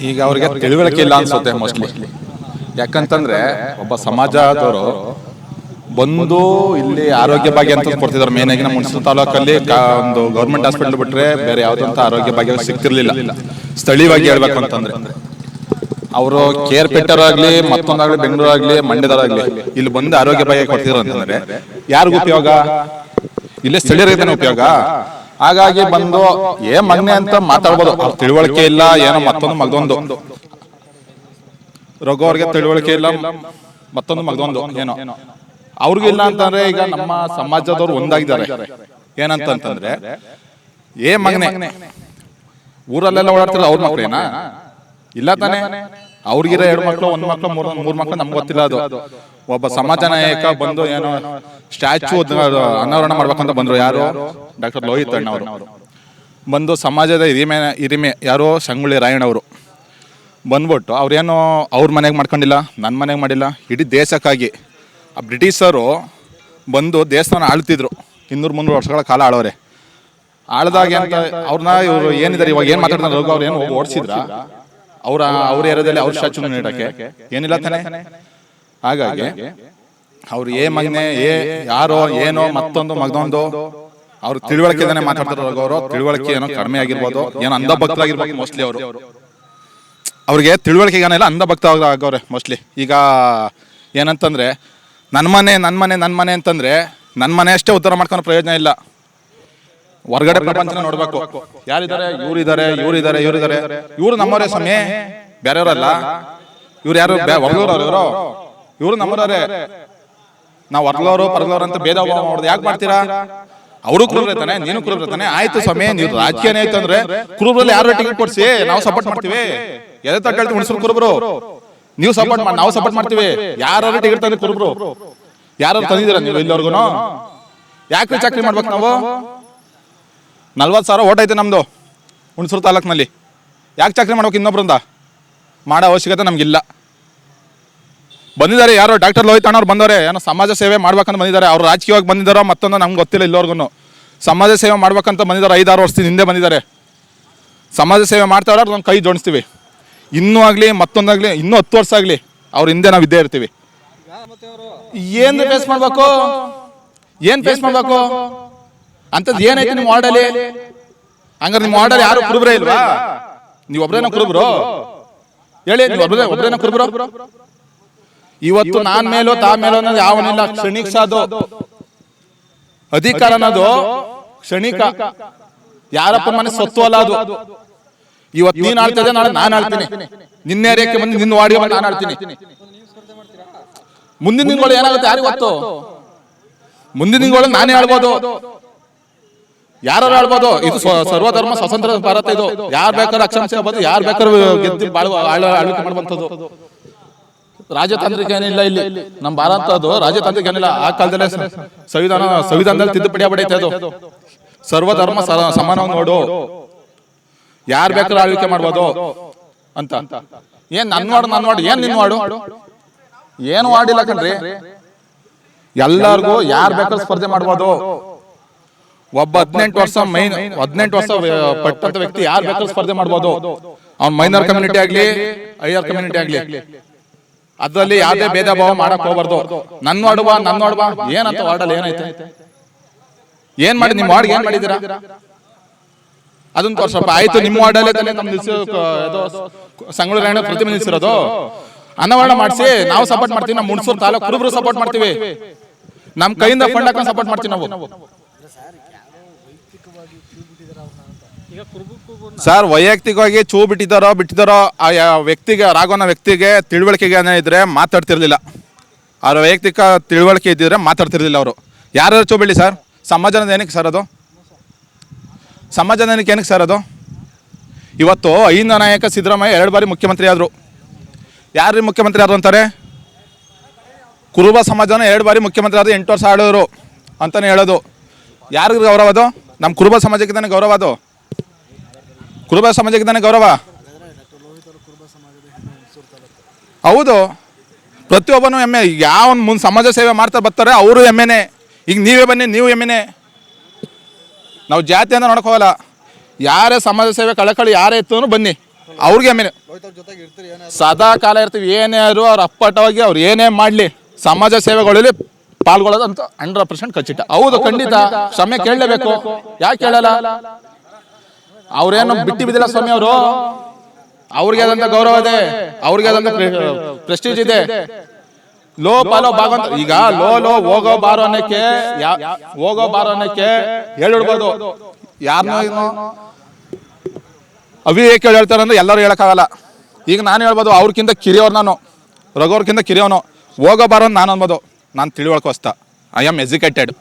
ಈಗ ಅವ್ರಿಗೆ ತಿಳುವಳಿಕೆ ಇಲ್ಲ ಅನ್ಸುತ್ತೆ ಮೋಸ್ಟ್ಲಿ. ಯಾಕಂತಂದ್ರೆ ಒಬ್ಬ ಸಮಾಜದವರು ಬಂದು ಇಲ್ಲಿ ಆರೋಗ್ಯ ಭಾಗ್ಯ ಅಂತ ಕೊಡ್ತಿದ್ದಾರೆ. ಮೇನ್ ಆಗಿ ನಮ್ಮ ಹುಣಸೂರು ತಾಲೂಕಲ್ಲಿ ಒಂದು ಗೌರ್ಮೆಂಟ್ ಹಾಸ್ಪಿಟಲ್ ಬಿಟ್ರೆ ಬೇರೆ ಯಾವುದಂತ ಆರೋಗ್ಯ ಭಾಗ್ಯ ಸಿಗ್ತಿರ್ಲಿಲ್ಲ. ಸ್ಥಳೀಯವಾಗಿ ಹೇಳ್ಬೇಕು ಅಂತಂದ್ರೆ ಅವರು ಕೇರ್ ಪೆಟ್ಟರ್ ಆಗ್ಲಿ, ಮತ್ತೊಂದಾಗ್ಲಿ, ಬೆಂಗಳೂರಾಗ್ಲಿ, ಮಂಡ್ಯದವರಾಗ್ಲಿ ಇಲ್ಲಿ ಬಂದು ಆರೋಗ್ಯ ಭಾಗ್ಯ ಕೊಡ್ತಿದ್ರು ಅಂತಂದ್ರೆ ಯಾರಿಗೂ ಉಪಯೋಗ? ಇಲ್ಲೇ ಸ್ಥಳೀಯರಿಗೆ ಉಪಯೋಗ. ಹಾಗಾಗಿ ಬಂದು ಮಗನೆ ಅಂತ ಮಾತಾಡ್ಬೋದು. ಅವ್ರ ತಿಳುವಳಿಕೆ ಇಲ್ಲ, ಏನೋ ಮತ್ತೊಂದು ಮಗದೊಂದು. ರಘು ಅವ್ರಿಗೆ ತಿಳುವಳಿಕೆ ಇಲ್ಲ, ಮತ್ತೊಂದು ಮಗದೊಂದು ಏನೋ ಅವ್ರಿಗಿಲ್ಲ ಅಂತಂದ್ರೆ ಈಗ ನಮ್ಮ ಸಮಾಜದವ್ರು ಒಂದಾಗಿದ್ದಾರೆ. ಏನಂತಂದ್ರೆ ಮಗನೆ ಊರಲ್ಲೆಲ್ಲ ಓಡಾಡ್ತಿಲ್ಲ, ಅವ್ರ ಮಕ್ಳೇನಾ? ಇಲ್ಲ ತಾನೆ. ಅವ್ರಿಗಿರೋ 2 ಮಕ್ಳು, 1 ಮಕ್ಳು, 3 ಮಕ್ಳು ನಮ್ಗೆ ಗೊತ್ತಿಲ್ಲ. ಅದು ಒಬ್ಬ ಸಮಾಜ ನಾಯಕ ಬಂದು ಏನೋ ಸ್ಟ್ಯಾಚು ಅನಾವರಣ ಮಾಡ್ಬೇಕಂತ ಬಂದ್ರು. ಯಾರು? ಡಾಕ್ಟರ್ ಲೋಹಿತ್ ಅಣ್ಣ ಅವರು ಬಂದು ಸಮಾಜದ ಹಿರಿಮೆ ಯಾರೋ ಸಂಗೊಳ್ಳಿ ರಾಯಣ್ಣ ಅವರು ಬಂದ್ಬಿಟ್ಟು ಅವ್ರೇನೋ ಅವ್ರ ಮನೆಗೆ ಮಾಡ್ಕೊಂಡಿಲ್ಲ, ನನ್ನ ಮನೆಗೆ ಮಾಡಿಲ್ಲ, ಇಡೀ ದೇಶಕ್ಕಾಗಿ ಆ ಬ್ರಿಟಿಷರು ಬಂದು ದೇಶನ ಆಳ್ತಿದ್ರು. 200-300 ವರ್ಷಗಳ ಕಾಲ ಆಳೋರೆ. ಆಳ್ದಾಗ ಅಂತ ಅವ್ರನ್ನ ಇವರು ಏನಿದ್ದಾರೆ ಇವಾಗ ಏನು ಮಾತಾಡ್ತಾರೆ ರಘು ಅವ್ರು ಏನು ಹೋಗಿ ಓಡಿಸಿದ್ರ ಅವ್ರ ಏರಿಯಾದಲ್ಲಿ ಅವ್ರ ಸ್ಟ್ಯಾಚು ನೀಡಕ್ಕೆ ಏನಿಲ್ಲ ತಾನೆ. ಹಾಗಾಗಿ ಅವ್ರು ಮಗನೆ ಯಾರೋ ಏನೋ ಮತ್ತೊಂದು ಮಗದೊಂದು ಅವ್ರ ತಿಳುವಳಿಕೆ ಮಾತಾಡ್ತಾರೆ. ರಘು ಅವರು ತಿಳುವಳಿಕೆ ಏನೋ ಕಡಿಮೆ ಆಗಿರ್ಬೋದು, ಏನೋ ಅಂಧಭಕ್ತರಾಗಿರ್ಬೋದು ಮೋಸ್ಟ್ಲಿ. ಅವ್ರಿಗೆ ತಿಳುವಳಿಕೆ ಏನಿಲ್ಲ, ಅಂಧಭಕ್ತ ಆಗವ್ರೆ ಮೋಸ್ಟ್ಲಿ. ಈಗ ಏನಂತಂದ್ರೆ ನನ್ನ ಮನೆ ಅಂತಂದ್ರೆ ನನ್ನ ಮನೆ ಅಷ್ಟೇ ಉದ್ಧಾರ ಮಾಡ್ಕೊಳೋ ಪ್ರಯೋಜನ ಇಲ್ಲ. ಹೊರಗಡೆ ಪ್ರಪಂಚನ ನೋಡ್ಬೇಕು. ಯಾರಿದ್ದಾರೆ? ಇವ್ರಿದ್ದಾರೆ. ಇವ್ರು ನಮ್ಮವರೇ ಸ್ವಾಮಿ, ಬೇರೆಯವರಲ್ಲ. ಇವ್ರು ಯಾರು? ಹೊರಗವ್ರು. ಇವ್ರು ನಮ್ಮವರೇ. ನಾವು ಹೊರಗವ್ರು ಪರಗವ್ರು ಅಂತ ಭೇದ ಭಾವ ಮಾಡೋದು ಯಾಕೆ ಮಾಡ್ತೀರಾ? ಅವರು ಕುರುಬ್ರತಾನೆ, ನೀನು ಕುರುಬ್ರತಾನೆ. ಆಯ್ತು ಸ್ವಾಮಿ, ನೀವು ರಾಜಕೀಯನೇ ಆಯ್ತು ಅಂದ್ರೆ ಕುರುಬ್ರಲ್ಲಿ ಯಾರು ಟಿಕೆಟ್ ಕೊಡ್ಸಿ ನಾವು ಸಪೋರ್ಟ್ ಮಾಡ್ತೀವಿ. ಎದೆ ತಟ್ಟೆ ಹುಣಸೂರು ಕುರುಬ್ರು ನೀವು ಸಪೋರ್ಟ್ ಮಾಡಿ, ನಾವು ಸಪೋರ್ಟ್ ಮಾಡ್ತೀವಿ. ಯಾರು ಟಿಕೆಟ್ ತಂದ್ರೆ ಕುರುಬ್ರು ಯಾರು ತಂದಿದ್ದೀರ ನೀವು ಇಲ್ಲಿವರೆಗೂ? ಯಾಕೆ ಚಾಕ್ರಿ ಮಾಡ್ಬೇಕು ನಾವು? 40,000 ಓಟ್ ಐತೆ ನಮ್ದು ಹುಣಸೂರು ತಾಲೂಕಿನಲ್ಲಿ. ಯಾಕೆ ಚಾಕ್ರಿ ಮಾಡ್ಬೇಕು ಇನ್ನೊಬ್ರಿಂದ? ಮಾಡೋ ಅವಶ್ಯಕತೆ ನಮ್ಗಿಲ್ಲ. ಬಂದಿದ್ದಾರೆ ಯಾರೋ ಡಾಕ್ಟರ್ ಲೋಹಿತ್ ಅಣ್ಣವ್ರು ಬಂದವರೆ, ಏನೋ ಸಮಾಜ ಸೇವೆ ಮಾಡ್ಬೇಕಂತ ಬಂದಿದ್ದಾರೆ. ಅವ್ರು ರಾಜಕೀಯವಾಗಿ ಬಂದಿದ್ದಾರೋ ಮತ್ತೊಂದು ನಮ್ಗೆ ಗೊತ್ತಿಲ್ಲ. ಇಲ್ಲಿವರೆಗೂ ಸಮಾಜ ಸೇವೆ ಮಾಡ್ಬೇಕಂತ ಬಂದಿದ್ದಾರೆ. 5-6 ವರ್ಷದ ಹಿಂದೆ ಬಂದಿದ್ದಾರೆ. ಸಮಾಜ ಸೇವೆ ಮಾಡ್ತಾವ್ರೆ, ಅವ್ರನ್ನ ಕೈ ಜೋಡಿಸ್ತೀವಿ. ಇನ್ನೂ ಆಗಲಿ ಮತ್ತೊಂದಾಗಲಿ ಇನ್ನೂ 10 ವರ್ಷ ಆಗಲಿ ಅವ್ರ ಹಿಂದೆ ನಾವು ಇದ್ದೇ ಇರ್ತೀವಿ. ಏನು ಫೇಸ್ ಮಾಡ್ಬೇಕು ಅಂತದ್ ಏನೈತಿ ನಿಮ್ಮ ವಾರ್ಡಲ್ಲಿ? ಹಂಗಾರೆ ನಿಮ್ಮ ವಾರ್ಡಲ್ಲಿ ಯಾರು ಕುರುಬ್ರೇ ಇಲ್ವಾ? ನೀವು ಒಬ್ರೇನ ಕುರುಬ್ರು? ಹೇಳಿ, ನೀವು ಒಬ್ರೇನ ಕುರುಬ್ರು? ಇವತ್ತು ನಾನ್ ಮೇಲೋ ತಾ ಮೇಲೋ ಅನ್ನೋದು ಯಾವನಿಲ್ಲ. ಕ್ಷಣಿಕ ಸಾಧು ಅಧಿಕಾರ ಅನ್ನೋದು ಕ್ಷಣಿಕ. ಯಾರಪ್ಪ ಮನೆ ಸೊತ್ತು ಅಲ್ಲ ಅದು. ಇವತ್ತು ನೀನ್ ಆಳ್ತಿದ್ದೆ, ನಾಳೆ ನಾನು ಆಳ್ತೀನಿ. ನಿನ್ನೆ ಏರಿಯಾಕ್ಕೆ ಬಂದು ನಿನ್ನ ವಾರ್ಡಿಗೆ ಬಂದು ನಾನು ಆಳ್ತೀನಿ. ಮುಂದಿನ ದಿನಗಳು ಏನಾಗುತ್ತೆ ಯಾರಿಗೆ ಗೊತ್ತು? ಮುಂದಿನ ದಿನಗಳು ನಾನೇ ಆಳ್ಬೋದು, ಯಾರು ಆಳ್ಬೋದು. ಇದು ಸರ್ವಧರ್ಮ ಸ್ವತಂತ್ರ ಭಾರತ. ಇದು ಯಾರು ಬೇಕಾದ್ರೂ ಅಕ್ಷಾಂಶ ಆಗ್ಬೋದು, ಯಾರು ಬೇಕಾದ್ರೂ ಗೆದ್ದು ಆಳ್ವಿಕೆ ಮಾಡುವಂಥದ್ದು. ರಾಜತಾಂತ್ರಿಕ ಏನಿಲ್ಲ ಇಲ್ಲಿ. ನಮ್ಮ ಭಾರತ ಅದು ರಾಜತಾಂತ್ರಿಕ ಏನಿಲ್ಲ. ಆ ಕಾಲದಲ್ಲೇ ಸಂವಿಧಾನದಲ್ಲಿ ತಿದ್ದುಪಡಿ ಆಗ್ಬಿಡೈತೆ. ಅದು ಸರ್ವಧರ್ಮ ಸಮಾನವಾಗಿ ನೋಡು, ಯಾರು ಬೇಕಾದ್ರೂ ಆಳ್ವಿಕೆ ಮಾಡ್ಬೋದು ಅಂತ. ಏನ್ ನನ್ನ ವಾರ್ಡ್ ಏನ್ ನಿನ್ ವಾರ್ಡು? ಏನು ವಾರ್ಡಿಲ್ಲ ಕಣ್ರಿ. ಎಲ್ಲಾರ್ಗು ಯಾರು ಬೇಕಾದ್ರೂ ಸ್ಪರ್ಧೆ ಮಾಡ್ಬೋದು. ಒಬ್ಬ 18 ವರ್ಷ ಪಟ್ಟಂತ ವ್ಯಕ್ತಿ ಯಾರು ಬೇಕಾದ್ರೂ ಸ್ಪರ್ಧೆ ಮಾಡ್ಬೋದು. ಅವ್ನ ಮೈನರ್ ಕಮ್ಯುನಿಟಿ ಆಗ್ಲಿ, ಹೈಯರ್ ಕಮ್ಯುನಿಟಿ ಆಗ್ಲಿ, ಅದ್ರಲ್ಲಿ ಯಾವ್ದೇ ಭೇದ ಭಾವ ಮಾಡಕ್ ಹೋಗ್ಬಾರ್ದು. ನನ್ನ ವಾರ್ಡ್ ಏನಂತ ವಾರ್ಡಲ್ಲಿ ಏನೈತೆ? ಏನ್ ಮಾಡಿ ನಿಮ್ ವಾರ್ಡ್ ಏನ್ ಮಾಡಿದೀರಾ ಅದನ್ನ ತೋರ್ಸಪ್ಪ. ಆಯ್ತು, ನಿಮ್ಮ ವಾರ್ಡಲ್ಲೇ ತಾನೇ ನಮ್ ಸಂಗೊಳ್ಳಿ ರಾಯಣ್ಣ ಪ್ರತಿಮೆ ನಿಲ್ಸಿರೋದು. ಅನಾವರಣ ಮಾಡಿಸಿ ನಾವು ಸಪೋರ್ಟ್ ಮಾಡ್ತೀವಿ. ನಮ್ಮ ಹುಣಸೂರು ತಾಲೂಕು ಕುರುಬ್ರು ಸಪೋರ್ಟ್ ಮಾಡ್ತೀವಿ. ನಮ್ ಕೈಯಿಂದ ಫಂಡ್ ಹಾಕೊಂಡು ಸಪೋರ್ಟ್ ಮಾಡ್ತೀವಿ ನಾವು. ಸರ್, ವೈಯಕ್ತಿಕವಾಗಿ ಬಿಟ್ಟಿದ್ದಾರೋ ಆ ವ್ಯಕ್ತಿಗೆ, ರಾಘವನ ವ್ಯಕ್ತಿಗೆ ತಿಳುವಳಿಕೆಗೆ ಇದ್ರೆ ಮಾತಾಡ್ತಿರ್ಲಿಲ್ಲ. ಅವ್ರ ವೈಯಕ್ತಿಕ ತಿಳುವಳಿಕೆ ಇದ್ದಿದ್ರೆ ಮಾತಾಡ್ತಿರ್ಲಿಲ್ಲ ಅವರು. ಯಾರು ಚೂ ಬಿಡಿ ಸರ್. ಸಮಾಜದ ಏನಕ್ಕೆ ಸರ್ ಅದು? ಸಮಾಜದ ಏನಕ್ಕೆ ಸರ್ ಅದು? ಇವತ್ತು ಐಂದ ನಾಯಕ ಸಿದ್ದರಾಮಯ್ಯ 2 ಬಾರಿ ಮುಖ್ಯಮಂತ್ರಿ ಆದರು. ಯಾರು ಮುಖ್ಯಮಂತ್ರಿ ಆದ್ರು ಅಂತಾರೆ? ಕುರುಬ ಸಮಾಜನ 2 ಬಾರಿ ಮುಖ್ಯಮಂತ್ರಿ ಆದ್ರು, 8 ವರ್ಷ ಆಡೋರು ಅಂತಾನೆ ಹೇಳೋದು. ಯಾರಿಗೂ ಗೌರವ ಅದು? ನಮ್ಮ ಕುರುಬ ಸಮಾಜಕ್ಕೆ ತಾನೇ ಗೌರವ. ಅದು ಕುರುಬ ಸಮಾಜಕ್ಕೆ ತಾನೇ ಗೌರವ. ಹೌದು, ಪ್ರತಿಯೊಬ್ಬನು ಹೆಮ್ಮೆ. ಯಾವ ಮುಂದೆ ಸಮಾಜ ಸೇವೆ ಮಾಡ್ತಾ ಬರ್ತಾರೆ ಅವರು ಹೆಮ್ಮೆನೆ. ಈಗ ನೀವೇ ಬನ್ನಿ, ನೀವು ಹೆಮ್ಮೆನೆ. ನಾವು ಜಾತಿ ಅಂತ ನೋಡಕ್ ಹೋಗಲ್ಲ. ಯಾರೇ ಸಮಾಜ ಸೇವೆ ಕಳಕಳಿ ಯಾರೇ ಇತ್ತು ಬನ್ನಿ, ಅವ್ರಿಗೆ ಆಮೇಲೆ ಸದಾ ಕಾಲ ಇರ್ತೀವಿ. ಏನೇ ಅವ್ರು ಅಪ್ಪಟವಾಗಿ ಅವ್ರು ಏನೇ ಮಾಡಲಿ ಸಮಾಜ ಸೇವೆಗಳಲ್ಲಿ ಪಾಲ್ಗೊಳ್ಳೋದು ಅಂತ 100% ಖಚಿತ. ಹೌದು, ಖಂಡಿತ ಕ್ಷಮೆ ಕೇಳಲೇಬೇಕು. ಯಾಕೆ ಕೇಳಲ್ಲ? ಅವ್ರೇನು ಬಿಟ್ಟು ಬಿದ್ದಿಲ್ಲ ಸ್ವಾಮಿ. ಅವರು ಅವ್ರಿಗೆ ಆದಂತ ಗೌರವ ಇದೆ, ಅವ್ರಿಗೆ ಆದಂತ ಪ್ರೆಸ್ಟೀಜ್ ಇದೆ. ಲೋ ಪಾಲೋ ಭಾಗ ಅಂತ ಈಗ ಲೋ ಹೋಗೋ ಬಾರೋ ಅನ್ನಕ್ಕೆ ಹೇಳಿಡ್ಬೋದು. ಯಾರನ್ನೋ ಅವಿವೇಕ ಹೇಳ್ತಾರೆ ಅಂದ್ರೆ ಎಲ್ಲರೂ ಹೇಳಕ್ಕಾಗಲ್ಲ. ಈಗ ನಾನು ಹೇಳ್ಬೋದು, ಅವ್ರಕ್ಕಿಂತ ಕಿರಿಯವ್ರು ನಾನು, ರಘುವ್ರಕ್ಕಿಂತ ಕಿರಿಯವನು, ಹೋಗೋ ಬಾರೋ ನಾನು ಅನ್ಬೋದು. ನಾನು ತಿಳಿವಳ್ಕೋಸ್ತ ಐ ಆಮ್ ಎಜುಕೇಟೆಡ್.